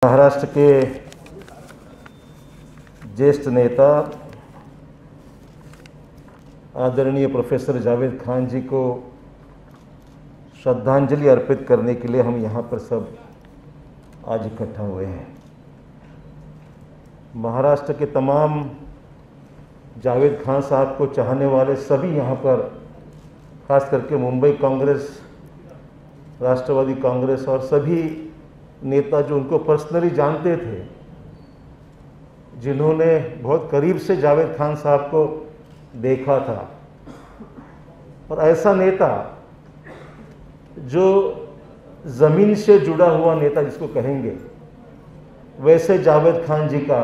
महाराष्ट्र के ज्येष्ठ नेता आदरणीय प्रोफेसर जावेद खान जी को श्रद्धांजलि अर्पित करने के लिए हम यहाँ पर सब आज इकट्ठा हुए हैं। महाराष्ट्र के तमाम जावेद खान साहब को चाहने वाले सभी यहाँ पर, खास करके मुंबई कांग्रेस, राष्ट्रवादी कांग्रेस और सभी नेता जो उनको पर्सनली जानते थे, जिन्होंने बहुत करीब से जावेद खान साहब को देखा था, और ऐसा नेता जो ज़मीन से जुड़ा हुआ नेता जिसको कहेंगे, वैसे जावेद खान जी का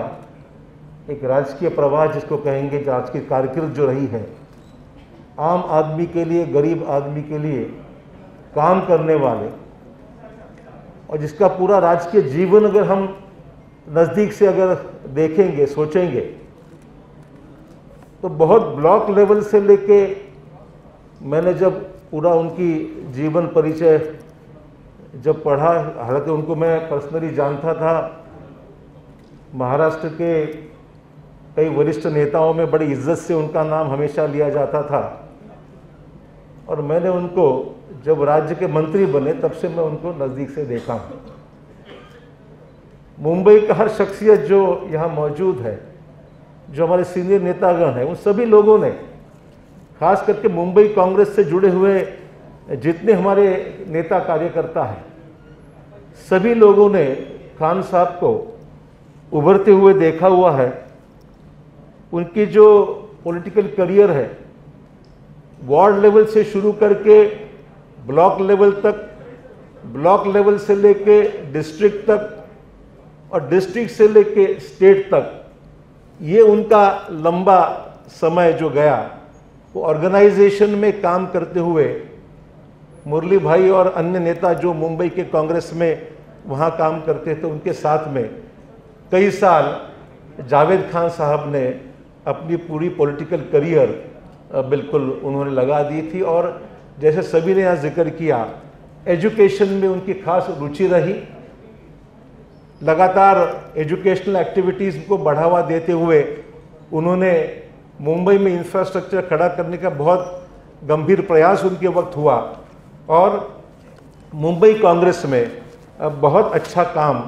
एक राजकीय प्रवाह जिसको कहेंगे, आज की कारकिर्द जो रही है, आम आदमी के लिए, गरीब आदमी के लिए काम करने वाले, और जिसका पूरा राजकीय जीवन अगर हम नज़दीक से अगर देखेंगे, सोचेंगे, तो बहुत ब्लॉक लेवल से लेके मैंने जब पूरा उनकी जीवन परिचय जब पढ़ा, हालांकि उनको मैं पर्सनली जानता था, महाराष्ट्र के कई वरिष्ठ नेताओं में बड़ी इज्जत से उनका नाम हमेशा लिया जाता था, और मैंने उनको जब राज्य के मंत्री बने तब से मैं उनको नज़दीक से देखा हूँ। मुंबई का हर शख्सियत जो यहाँ मौजूद है, जो हमारे सीनियर नेतागण हैं, उन सभी लोगों ने, खास करके मुंबई कांग्रेस से जुड़े हुए जितने हमारे नेता कार्यकर्ता हैं, सभी लोगों ने खान साहब को उभरते हुए देखा हुआ है। उनकी जो पॉलिटिकल करियर है, वार्ड लेवल से शुरू करके ब्लॉक लेवल तक, ब्लॉक लेवल से लेके डिस्ट्रिक्ट तक, और डिस्ट्रिक्ट से लेके स्टेट तक, ये उनका लंबा समय जो गया, वो ऑर्गेनाइजेशन में काम करते हुए मुरली भाई और अन्य नेता जो मुंबई के कांग्रेस में वहाँ काम करते थे, उनके साथ में कई साल जावेद खान साहब ने अपनी पूरी पॉलिटिकल करियर बिल्कुल उन्होंने लगा दी थी। और जैसे सभी ने यहाँ जिक्र किया, एजुकेशन में उनकी खास रुचि रही। लगातार एजुकेशनल एक्टिविटीज़ को बढ़ावा देते हुए उन्होंने मुंबई में इंफ्रास्ट्रक्चर खड़ा करने का बहुत गंभीर प्रयास उनके वक्त हुआ, और मुंबई कांग्रेस में बहुत अच्छा काम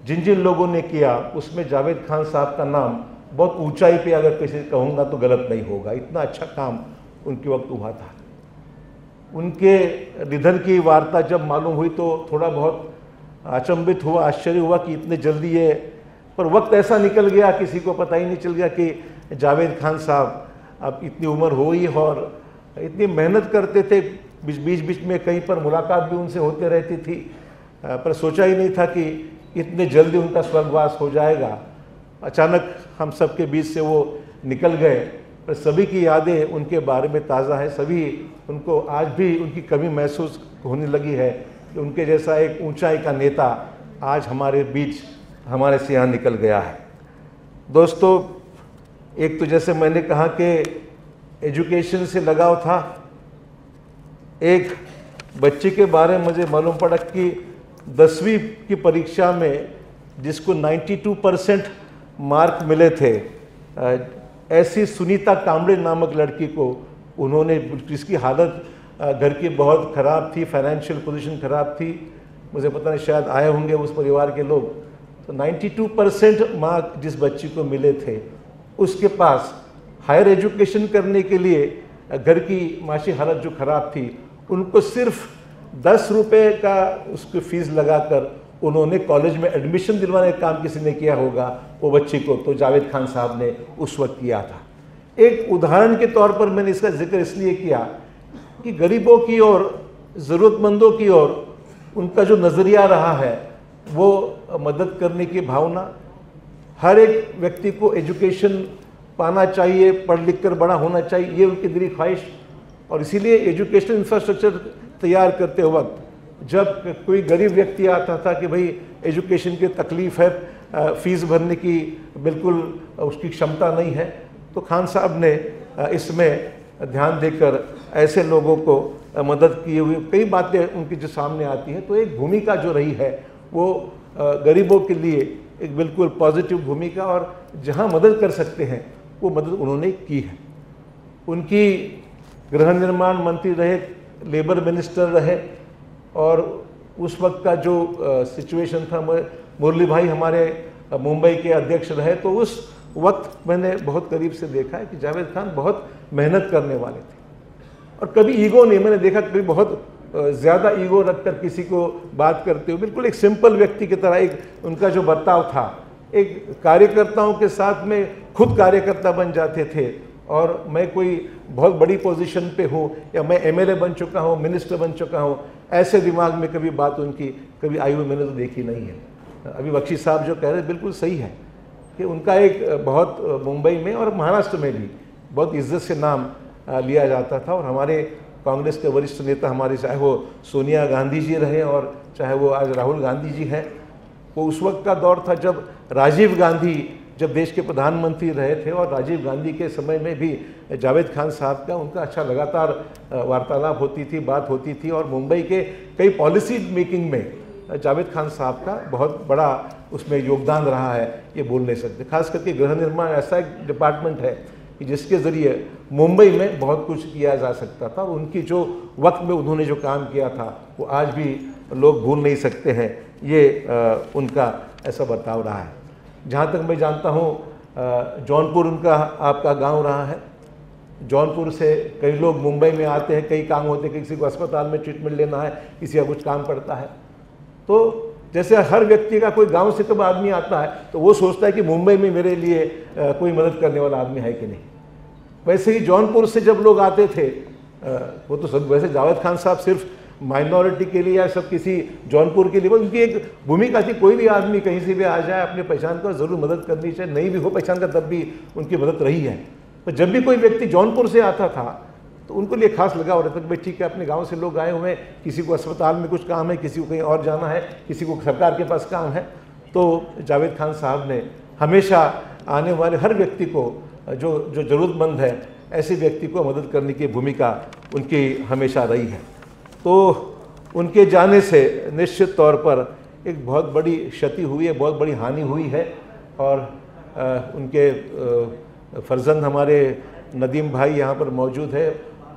जिन जिन लोगों ने किया, उसमें जावेद खान साहब का नाम बहुत ऊंचाई पे अगर किसी कहूँगा तो गलत नहीं होगा। इतना अच्छा काम उनके वक्त हुआ था। उनके निधन की वार्ता जब मालूम हुई तो थोड़ा बहुत अचंभित हुआ, आश्चर्य हुआ कि इतने जल्दी ये, पर वक्त ऐसा निकल गया, किसी को पता ही नहीं चल गया कि जावेद खान साहब अब इतनी उम्र हो ही, और इतनी मेहनत करते थे। बीच में कहीं पर मुलाकात भी उनसे होते रहती थी, पर सोचा ही नहीं था कि इतने जल्दी उनका स्वर्गवास हो जाएगा। अचानक हम सब के बीच से वो निकल गए, पर सभी की यादें उनके बारे में ताज़ा है। सभी उनको आज भी उनकी कमी महसूस होने लगी है कि उनके जैसा एक ऊंचाई का नेता आज हमारे बीच, हमारे से यहाँ निकल गया है। दोस्तों, एक तो जैसे मैंने कहा कि एजुकेशन से लगाव था। एक बच्चे के बारे में मुझे मालूम पड़ा कि 10वीं की परीक्षा में जिसको 92% मार्क मिले थे, ऐसी सुनीता कांबड़े नामक लड़की को उन्होंने, जिसकी हालत घर की बहुत ख़राब थी, फाइनेंशियल पोजीशन ख़राब थी, मुझे पता नहीं शायद आए होंगे उस परिवार के लोग, तो 92% मार्क जिस बच्ची को मिले थे, उसके पास हायर एजुकेशन करने के लिए घर की माशी हालत जो ख़राब थी, उनको सिर्फ 10 रुपये का उसकी फ़ीस लगाकर उन्होंने कॉलेज में एडमिशन दिलवाने का काम किसी ने किया होगा वो बच्ची को, तो जावेद खान साहब ने उस वक्त किया था। एक उदाहरण के तौर पर मैंने इसका जिक्र इसलिए किया कि गरीबों की ओर, ज़रूरतमंदों की ओर उनका जो नज़रिया रहा है, वो मदद करने की भावना, हर एक व्यक्ति को एजुकेशन पाना चाहिए, पढ़ लिख कर बड़ा होना चाहिए, ये उनकी दिली ख्वाहिश। और इसीलिए एजुकेशनल इंफ्रास्ट्रक्चर तैयार करते वक्त जब कोई गरीब व्यक्ति आता था कि भाई एजुकेशन की तकलीफ़ है, फ़ीस भरने की बिल्कुल उसकी क्षमता नहीं है, तो खान साहब ने इसमें ध्यान देकर ऐसे लोगों को मदद किए हुए कई बातें उनकी जो सामने आती हैं। तो एक भूमिका जो रही है वो गरीबों के लिए एक बिल्कुल पॉजिटिव भूमिका, और जहां मदद कर सकते हैं वो मदद उन्होंने की है। उनकी गृह निर्माण मंत्री रहे, लेबर मिनिस्टर रहे, और उस वक्त का जो सिचुएशन था, मुरली भाई हमारे मुंबई के अध्यक्ष रहे, तो उस वक्त मैंने बहुत करीब से देखा है कि जावेद खान बहुत मेहनत करने वाले थे और कभी ईगो नहीं मैंने देखा, कभी बहुत ज़्यादा ईगो रखकर किसी को बात करते हुए, बिल्कुल एक सिंपल व्यक्ति की तरह एक उनका जो बर्ताव था, एक कार्यकर्ताओं के साथ में खुद कार्यकर्ता बन जाते थे। और मैं कोई बहुत बड़ी पोजीशन पे हूँ या मैं एमएलए बन चुका हूँ, मिनिस्टर बन चुका हूँ, ऐसे दिमाग में कभी बात उनकी कभी आई हुई मैंने तो देखी नहीं है। अभी बख्शी साहब जो कह रहे हैं बिल्कुल सही है कि उनका एक बहुत मुंबई में और महाराष्ट्र में भी बहुत इज्जत से नाम लिया जाता था। और हमारे कांग्रेस के वरिष्ठ नेता हमारे, चाहे वो सोनिया गांधी जी रहे और चाहे वो आज राहुल गांधी जी हैं, वो उस वक्त का दौर था जब राजीव गांधी जब देश के प्रधानमंत्री रहे थे, और राजीव गांधी के समय में भी जावेद खान साहब का उनका अच्छा लगातार वार्तालाप होती थी, बात होती थी। और मुंबई के कई पॉलिसी मेकिंग में जावेद खान साहब का बहुत बड़ा उसमें योगदान रहा है, ये बोल नहीं सकते। खास करके गृह निर्माण ऐसा एक डिपार्टमेंट है कि जिसके ज़रिए मुंबई में बहुत कुछ किया जा सकता था, और उनकी जो वक्त में उन्होंने जो काम किया था वो आज भी लोग भूल नहीं सकते हैं। ये उनका ऐसा बर्ताव रहा है। जहाँ तक मैं जानता हूँ जौनपुर उनका आपका गांव रहा है। जौनपुर से कई लोग मुंबई में आते हैं, कई काम होते हैं, किसी को अस्पताल में ट्रीटमेंट लेना है, किसी का कुछ काम पड़ता है। तो जैसे हर व्यक्ति का कोई गांव से कब आदमी आता है तो वो सोचता है कि मुंबई में मेरे लिए कोई मदद करने वाला आदमी है कि नहीं। वैसे ही जौनपुर से जब लोग आते थे, वो तो सब वैसे जावेद खान साहब सिर्फ माइनॉरिटी के लिए या सब किसी जौनपुर के लिए, उनकी एक भूमिका थी, कोई भी आदमी कहीं से भी आ जाए अपनी पहचान को ज़रूर मदद करनी चाहिए, नहीं भी हो पहचान का तब भी उनकी मदद रही है। तो जब भी कोई व्यक्ति जौनपुर से आता था तो उनको लिए खास लगा हो रहता कि भाई ठीक है, अपने गांव से लोग आए हुए हैं, किसी को अस्पताल में कुछ काम है, किसी को कहीं और जाना है, किसी को सरकार के पास काम है। तो जावेद खान साहब ने हमेशा आने वाले हर व्यक्ति को जो ज़रूरतमंद है, ऐसे व्यक्ति को मदद करने की भूमिका उनकी हमेशा रही है। तो उनके जाने से निश्चित तौर पर एक बहुत बड़ी क्षति हुई है, बहुत बड़ी हानि हुई है। और उनके फर्जंद हमारे नदीम भाई यहाँ पर मौजूद है,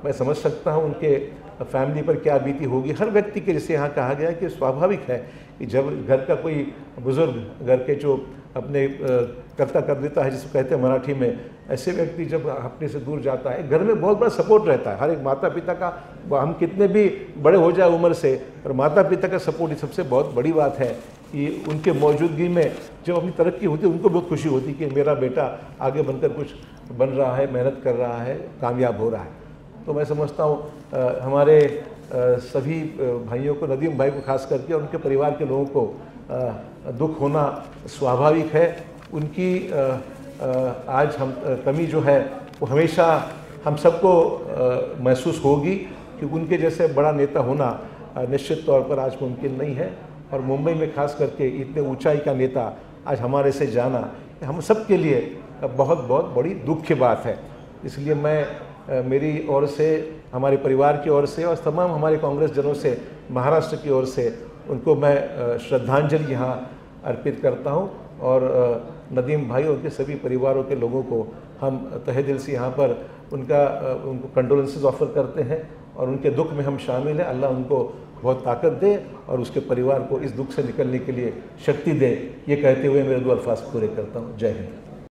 मैं समझ सकता हूँ उनके फैमिली पर क्या बीती होगी। हर व्यक्ति के, जैसे यहाँ कहा गया कि स्वाभाविक है कि जब घर का कोई बुज़ुर्ग, घर के जो अपने कर्ता कर देता है जिसको कहते हैं मराठी में, ऐसे व्यक्ति जब अपने से दूर जाता है, घर में बहुत बड़ा सपोर्ट रहता है हर एक माता पिता का। हम कितने भी बड़े हो जाए उम्र से, पर माता पिता का सपोर्ट ही सबसे बहुत बड़ी बात है कि उनके मौजूदगी में जब अपनी तरक्की होती है उनको बहुत खुशी होती है कि मेरा बेटा आगे बनकर कुछ बन रहा है, मेहनत कर रहा है, कामयाब हो रहा है। तो मैं समझता हूँ हमारे सभी भाइयों को, नदीम भाई को खास करके और उनके परिवार के लोगों को दुख होना स्वाभाविक है। उनकी आज हम कमी जो है वो हमेशा हम सबको महसूस होगी कि उनके जैसे बड़ा नेता होना निश्चित तौर पर आज मुमकिन नहीं है। और मुंबई में खास करके इतने ऊंचाई का नेता आज हमारे से जाना हम सब के लिए बहुत बहुत बड़ी दुख की बात है। इसलिए मैं मेरी ओर से, हमारे परिवार की ओर से और तमाम हमारे कांग्रेस जनों से, महाराष्ट्र की ओर से उनको मैं श्रद्धांजलि यहाँ अर्पित करता हूँ। और नदीम भाई और उनके सभी परिवारों के लोगों को हम तहे दिल से यहाँ पर उनको कंडोलेंसेस ऑफर करते हैं और उनके दुख में हम शामिल हैं। अल्लाह उनको बहुत ताकत दे और उसके परिवार को इस दुख से निकलने के लिए शक्ति दे। ये कहते हुए मेरे दो अल्फाज पूरे करता हूँ। जय हिंद।